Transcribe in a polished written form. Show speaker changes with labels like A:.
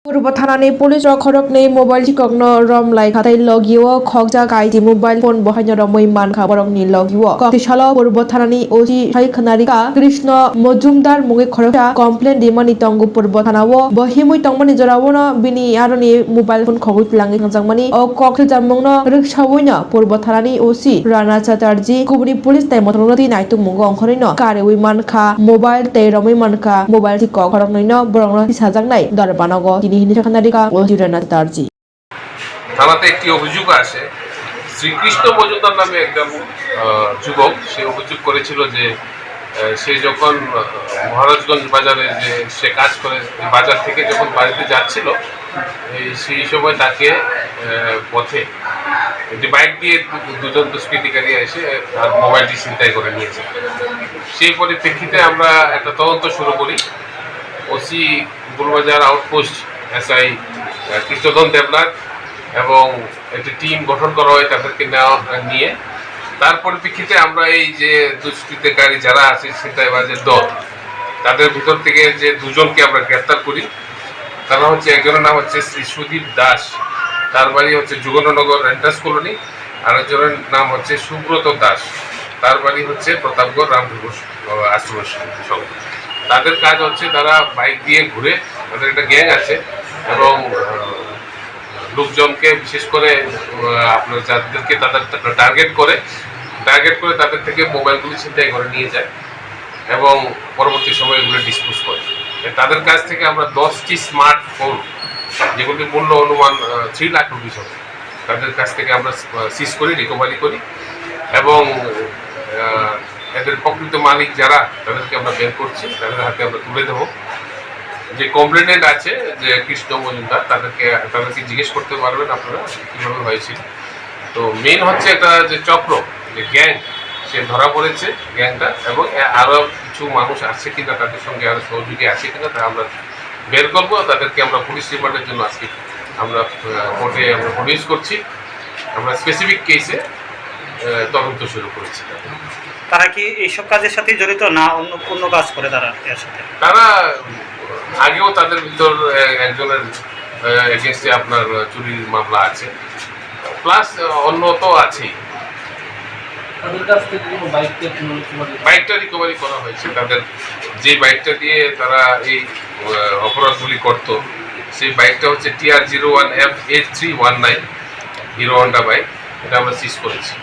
A: purba thani police khoroknwi mobile tikokno romlai khatai logiyo khokja kaiti mobile phone bohaino romwi mankha borokni logiyo koktisalo purba thani osi saikhanari ka krishna mojumdar mungi khorokja complaint dimani tongu purba thanao bohimui tongmani jorawono bini aroni mobile phone khogui tlangi thangjangmani o kokthil jamungno riksawoino purba thani osi rana chatterjee kubni police tai motoroti naitung mungo ongkhorino kariwoi mankha mobile tei romwi mankha mobile tikok khoroknwino borokno tisajaknai darbanogo
B: থানাতে একটি অভিযোগ আসে শ্রীকৃষ্ণ মজুমদার নামে একজন যুবক সে অভিযোগ করেছিল যে সে যখন মহারাজগঞ্জ বাজারে যে সে কাজ করে বাজার থেকে যখন বাড়িতে যাচ্ছিল সেই সময় তাকে পথে একটি বাইক দিয়ে দুজন দুষ্কৃতিকারী এসে তার মোবাইলটি ছিনতাই করে নিয়েছে। সেই পরিপ্রেক্ষিতে আমরা একটা তদন্ত শুরু করি। OC Bulbazar outpost SI Krishnadhan Debnath এবং একটি টিম গঠন করা হয় তাদেরকে নিয়ে। তার পরিপ্রেক্ষিতে আমরা এই যে দুষ্কৃতিকারী যারা আছে ছিনতাইবাজের দল তাদের ভিতর থেকে যে দুজনকে আমরা গ্রেপ্তার করি। তারা হচ্ছে একজনের নাম হচ্ছে শ্রী সুদীপ দাস, তার বাড়ি হচ্ছে যুগননগর রেন্টাস কলোনি। আরেকজনের নাম হচ্ছে সুব্রত দাস, তার বাড়ি হচ্ছে প্রতাপগড় রামঘোষ আশ্রমের সঙ্গে। তাদের কাজ হচ্ছে তারা বাইক দিয়ে ঘুরে, তাদের একটা গ্যাং আছে এবং লোকজনকে বিশেষ করে আপনার যাদেরকে তাদের টার্গেট করে তাদের থেকে মোবাইলগুলি ছিনতাই করে নিয়ে যায় এবং পরবর্তী সময়ে এগুলো ডিসপোজ করে। তাদের কাছ থেকে আমরা 10টি স্মার্টফোন, যেগুলির মূল্য অনুমান 3 লাখ রুপিস হবে, তাদের কাছ থেকে আমরা সিজ করি, রিকভারি করি এবং এদের প্রকৃত মালিক যারা তাদেরকে আমরা বের করছি, তাদের হাতে আমরা তুলে দেবো। যে কমপ্লেনেন্ট আছে যে কৃষ্ণ মজুমদার, তাদেরকে জিজ্ঞেস করতে পারবেন আপনারা কীভাবে হয়েছিল। তো মেন হচ্ছে এটা যে চক্র, যে গ্যাং, সে ধরা পড়েছে গ্যাংটা, এবং আরও কিছু মানুষ আছে কিনা, তাদের সঙ্গে আরও সহযোগী আছে কিনা তা আমরা বের করবো। তাদেরকে আমরা পুলিশ রিমান্ডের জন্য আজকে আমরা কোর্টে আমরা প্রডিউস করছি। আমরা স্পেসিফিক কেসে তদন্ত শুরু করেছি।
C: তারা কি এইসব কাজের সাথে জড়িত না অন্য কাজ করে তারা এর সাথে?
B: তারা আগেও তাদের ভিতর একজনের এগেনস্টে আপনার চুরির মামলা আছে, প্লাস অন্য তো আছেই। বাইকটা রিকভারি করা হয়েছে। তাদের যে বাইকটা দিয়ে তারা এই অপরাধগুলি করত, সেই বাইকটা হচ্ছে TR01F8319 হিরো হন্ডা বাইক। এটা আমরা সিজ করেছি।